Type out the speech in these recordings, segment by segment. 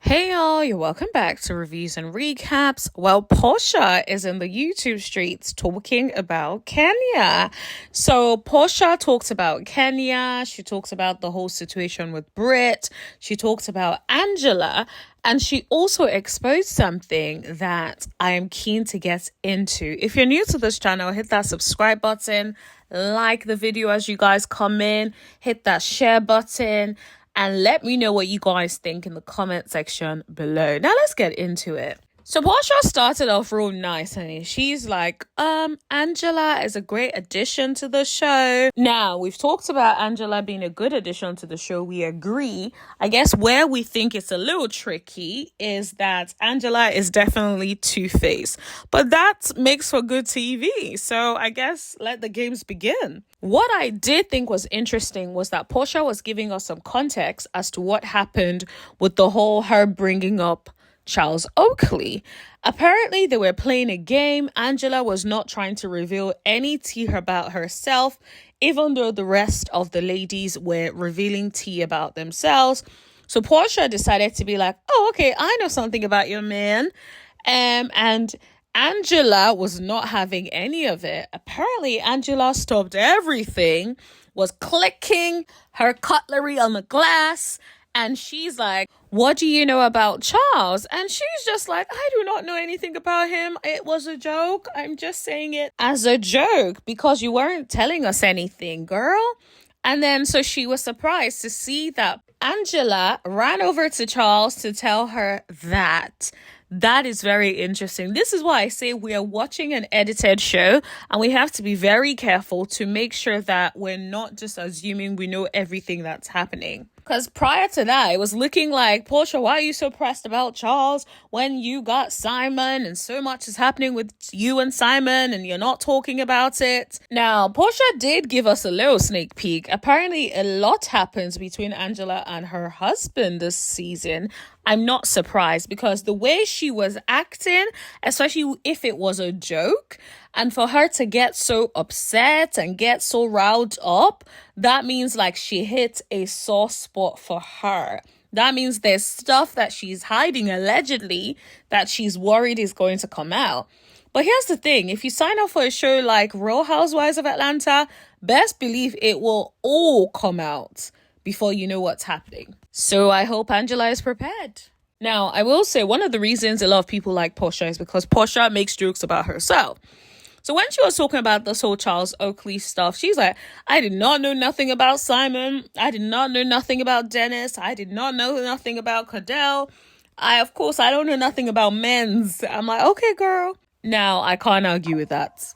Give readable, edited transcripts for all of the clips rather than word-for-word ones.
Hey y'all, you're welcome back to Reviews and Recaps. Well, Porsha is in the YouTube streets talking about Kenya. So Porsha talks about Kenya. She talks about the whole situation with Brit. She talks about Angela. And she also exposed something that I am keen to get into. If you're new to this channel, hit that subscribe button, like the video as you guys come in, hit that share button, and let me know what you guys think in the comment section below. Now let's get into it. So Porsha started off real nice, honey. She's like, Angela is a great addition to the show. Now, we've talked about Angela being a good addition to the show. We agree. I guess where we think it's a little tricky is that Angela is definitely two-faced. But that makes for good TV. So I guess let the games begin. What I did think was interesting was that Porsha was giving us some context as to what happened with the whole her bringing up Charles Oakley. Apparently, they were playing a game. Angela was not trying to reveal any tea about herself, even though the rest of the ladies were revealing tea about themselves. So Porsha decided to be like, oh, okay, I know something about your man. And Angela was not having any of it. Apparently, Angela stopped everything, was clicking her cutlery on the glass, and she's like, what do you know about Charles? And she's just like, I do not know anything about him. It was a joke. I'm just saying it as a joke because you weren't telling us anything, girl. And then so she was surprised to see that Angela ran over to Charles to tell her that. That is very interesting. This is why I say we are watching an edited show and we have to be very careful to make sure that we're not just assuming we know everything that's happening. Because prior to that, it was looking like, Porsha, why are you so pressed about Charles when you got Simon and so much is happening with you and Simon and you're not talking about it? Now, Porsha did give us a little sneak peek. Apparently, a lot happens between Angela and her husband this season. I'm not surprised because the way she was acting, especially if it was a joke, and for her to get so upset and get so riled up, that means like she hit a sore spot for her. That means there's stuff that she's hiding allegedly that she's worried is going to come out. But here's the thing. If you sign up for a show like Real Housewives of Atlanta, best believe it will all come out before you know what's happening. So I hope Angela is prepared. Now, I will say one of the reasons a lot of people like Porsha is because Porsha makes jokes about herself. So when she was talking about this whole Charles Oakley stuff, she's like, I did not know nothing about Simon. I did not know nothing about Dennis. I did not know nothing about Cadell. I don't know nothing about men's. I'm like, okay, girl. Now, I can't argue with that.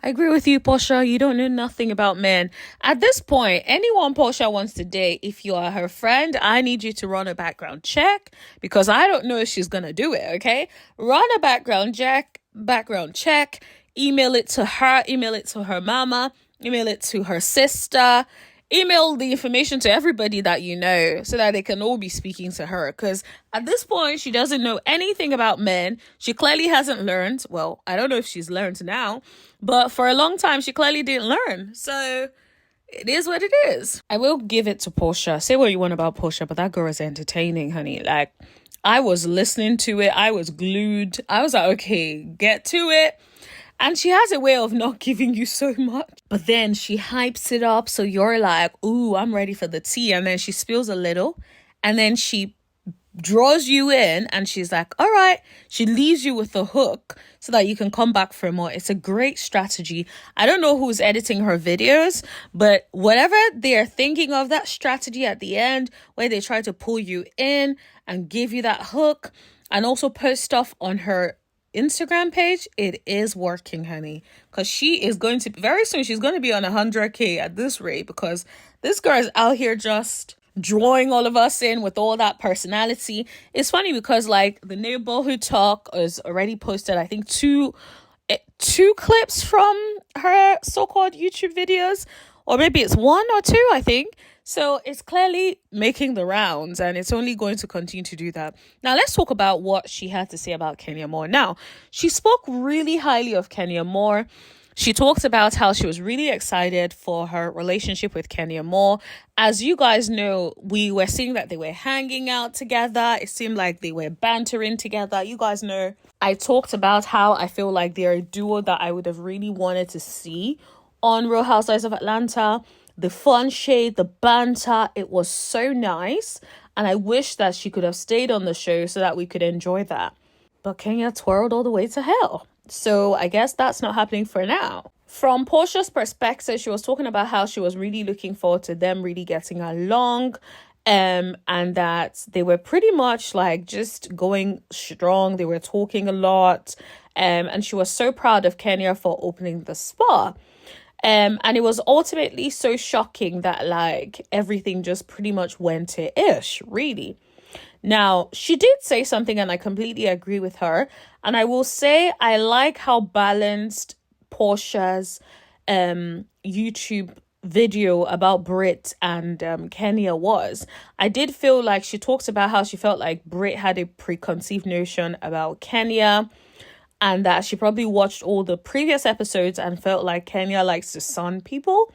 I agree with you, Porsha. You don't know nothing about men. At this point, anyone Porsha wants to date, if you are her friend, I need you to run a background check because I don't know if she's going to do it, okay? Run a background check, email it to her, email it to her mama, email it to her sister, email the information to everybody that you know so that they can all be speaking to her. Because at this point, she doesn't know anything about men. She clearly hasn't learned. Well, I don't know if she's learned now, but for a long time, she clearly didn't learn. So it is what it is. I will give it to Porsha. Say what you want about Porsha, but that girl is entertaining, honey. Like, I was listening to it. I was glued. I was like, okay, get to it. And she has a way of not giving you so much. But then she hypes it up. So you're like, ooh, I'm ready for the tea. And then she spills a little. And then she draws you in. And she's like, all right. She leaves you with a hook so that you can come back for more. It's a great strategy. I don't know who's editing her videos. But whatever they're thinking of, that strategy at the end where they try to pull you in and give you that hook. And also post stuff on her Instagram page, it is working, honey, because she is going to very soon she's going to be on 100k at this rate because this girl is out here just drawing all of us in with all that personality. It's funny because like the neighborhood talk is already posted, I think two clips from her so-called YouTube videos, or maybe it's one or two, I think. So it's clearly making the rounds and it's only going to continue to do that. Now, let's talk about what she had to say about Kenya Moore. Now, she spoke really highly of Kenya Moore. She talked about how she was really excited for her relationship with Kenya Moore. As you guys know, we were seeing that they were hanging out together. It seemed like they were bantering together. You guys know, I talked about how I feel like they're a duo that I would have really wanted to see on Real Housewives of Atlanta. The fun shade, the banter, it was so nice. And I wish that she could have stayed on the show so that we could enjoy that. But Kenya twirled all the way to hell. So I guess that's not happening for now. From Porsha's perspective, she was talking about how she was really looking forward to them really getting along. And that they were pretty much like just going strong. They were talking a lot. And she was so proud of Kenya for opening the spa. And it was ultimately so shocking that like everything just pretty much went to ish, really. Now, she did say something and I completely agree with her. And I will say I like how balanced Porsha's YouTube video about Brit and Kenya was. I did feel like she talked about how she felt like Brit had a preconceived notion about Kenya, and that she probably watched all the previous episodes and felt like Kenya likes to sun people.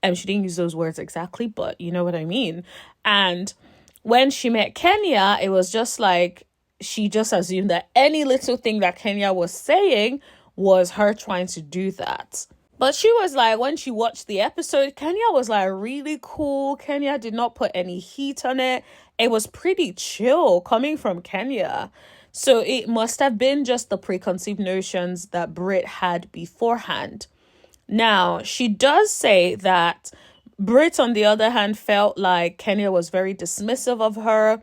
She didn't use those words exactly, but you know what I mean. And when she met Kenya, it was just like she just assumed that any little thing that Kenya was saying was her trying to do that. But she was like, when she watched the episode, Kenya was like really cool. Kenya did not put any heat on it. It was pretty chill coming from Kenya. So it must have been just the preconceived notions that Brit had beforehand. Now, she does say that Brit, on the other hand, felt like Kenya was very dismissive of her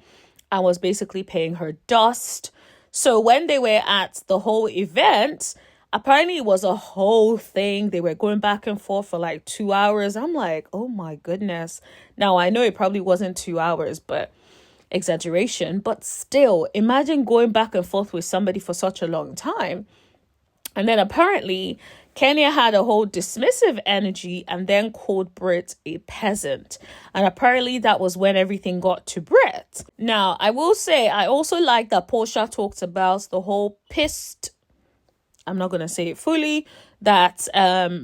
and was basically paying her dust. So when they were at the whole event, apparently it was a whole thing. They were going back and forth for like 2 hours. I'm like, oh my goodness. Now, I know it probably wasn't 2 hours, but exaggeration. But still, imagine going back and forth with somebody for such a long time. And then apparently Kenya had a whole dismissive energy and then called Brit a peasant. And apparently that was when everything got to Brit. Now, I will say, I also like that Porsha talked about the whole pissed, I'm not going to say it fully, that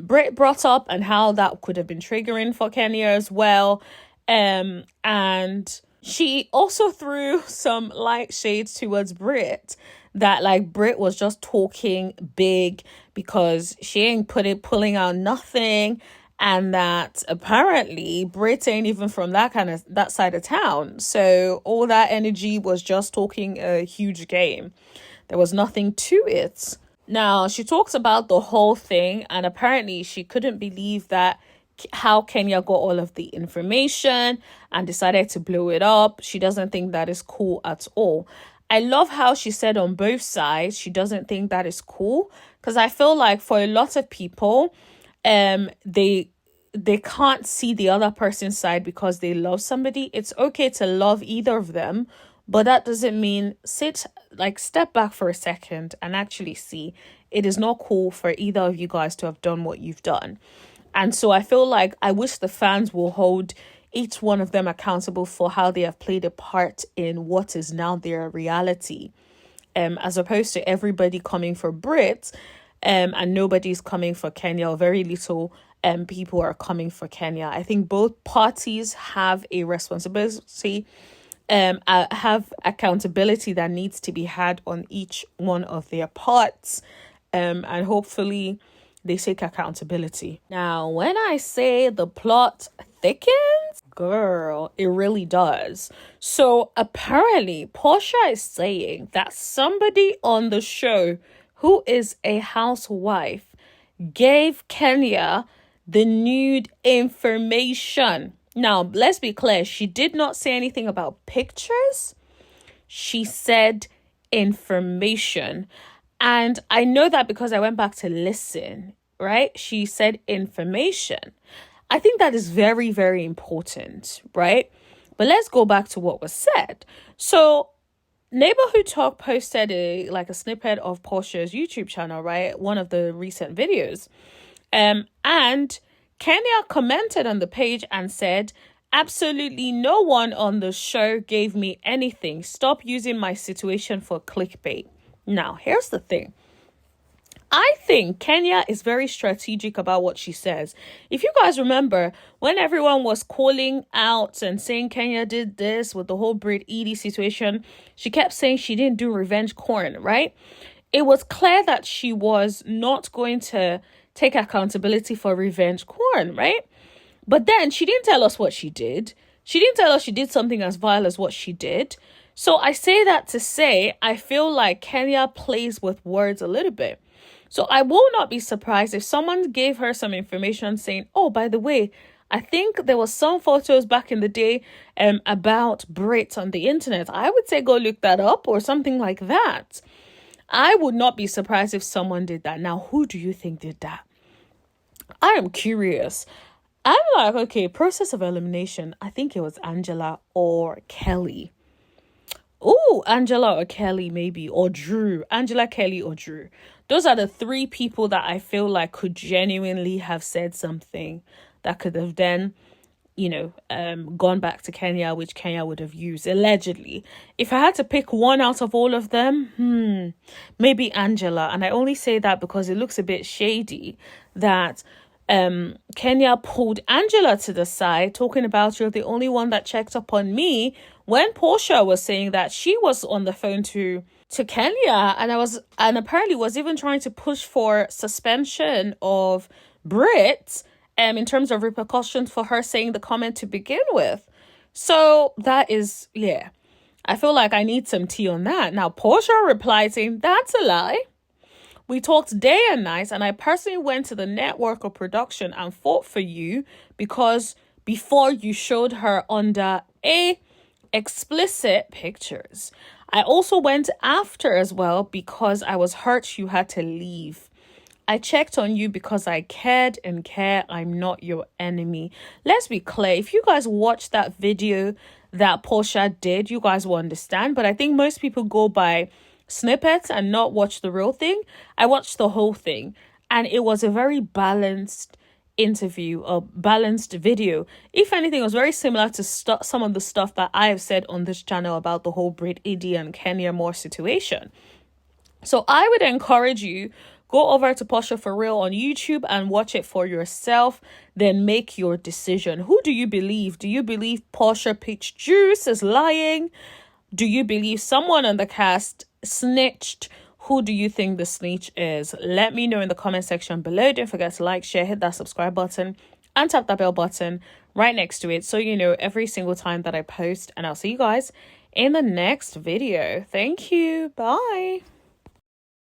Brit brought up and how that could have been triggering for Kenya as well. And she also threw some light shades towards Brit, that like Brit was just talking big because she ain't pulling out nothing, and that apparently Brit ain't even from that side of town. So all that energy was just talking a huge game. There was nothing to it. Now, she talks about the whole thing, and apparently she couldn't believe that how Kenya got all of the information and decided to blow it up. She doesn't think that is cool at all. I love how she said on both sides she doesn't think that is cool, because I feel like for a lot of people, they can't see the other person's side because they love somebody. It's okay to love either of them, but that doesn't mean step back for a second and actually see it is not cool for either of you guys to have done what you've done. And so I feel like I wish the fans will hold each one of them accountable for how they have played a part in what is now their reality, as opposed to everybody coming for Brit, and nobody's coming for Kenya, or very little people are coming for Kenya. I think both parties have a responsibility, have accountability that needs to be had on each one of their parts, and hopefully they take accountability. Now, when I say the plot thickens, girl, it really does. So apparently Porsha is saying that somebody on the show who is a housewife gave Kenya the nude information. Now, let's be clear, she did not say anything about pictures. She said information. And I know that because I went back to listen, right? She said information. I think that is very, very important, right? But let's go back to what was said. So Neighborhood Talk posted a snippet of Porsha's YouTube channel, right? One of the recent videos. And Kenya commented on the page and said, absolutely no one on the show gave me anything. Stop using my situation for clickbait. Now, here's the thing. I think Kenya is very strategic about what she says. If you guys remember, when everyone was calling out and saying Kenya did this with the whole Brit Edie situation, she kept saying she didn't do revenge corn, right? It was clear that she was not going to take accountability for revenge corn, right? But then she didn't tell us what she did. She didn't tell us she did something as vile as what she did. So I say that to say, I feel like Kenya plays with words a little bit. So I will not be surprised if someone gave her some information saying, oh, by the way, I think there was some photos back in the day about Brits on the internet. I would say go look that up or something like that. I would not be surprised if someone did that. Now, who do you think did that? I am curious. I'm like, okay, process of elimination. I think it was Angela or Kelly. Oh, Angela or Kelly, maybe, or Drew. Angela, Kelly, or Drew. Those are the three people that I feel like could genuinely have said something that could have then, gone back to Kenya, which Kenya would have used, allegedly. If I had to pick one out of all of them, maybe Angela. And I only say that because it looks a bit shady that Kenya pulled Angela to the side, talking about you're the only one that checked up on me, when Porsha was saying that she was on the phone to Kenya and apparently was even trying to push for suspension of Brit in terms of repercussions for her saying the comment to begin with. So that is, yeah, I feel like I need some tea on that. Now, Porsha replied saying, that's a lie. We talked day and night, and I personally went to the network of production and fought for you because before you showed her under explicit pictures. I also went after as well because I was hurt you had to leave. I checked on you because I cared and care. I'm not your enemy. Let's be clear. If you guys watch that video that Porsha did, you guys will understand. But I think most people go by snippets and not watch the real thing. I watched the whole thing and it was a very balanced interview, a balanced video. If anything, it was very similar to some of the stuff that I have said on this channel about the whole Brit Edie and Kenya Moore situation. So I would encourage you, go over to Porsha For Real on YouTube and watch it for yourself. Then make your decision. Who do you believe? Do you believe Porsha Peach Juice is lying? Do you believe someone on the cast snitched? Who do you think the snitch is? Let me know in the comment section below. Don't forget to like, share, hit that subscribe button and tap that bell button right next to it so you know every single time that I post. And I'll see you guys in the next video. Thank you. Bye.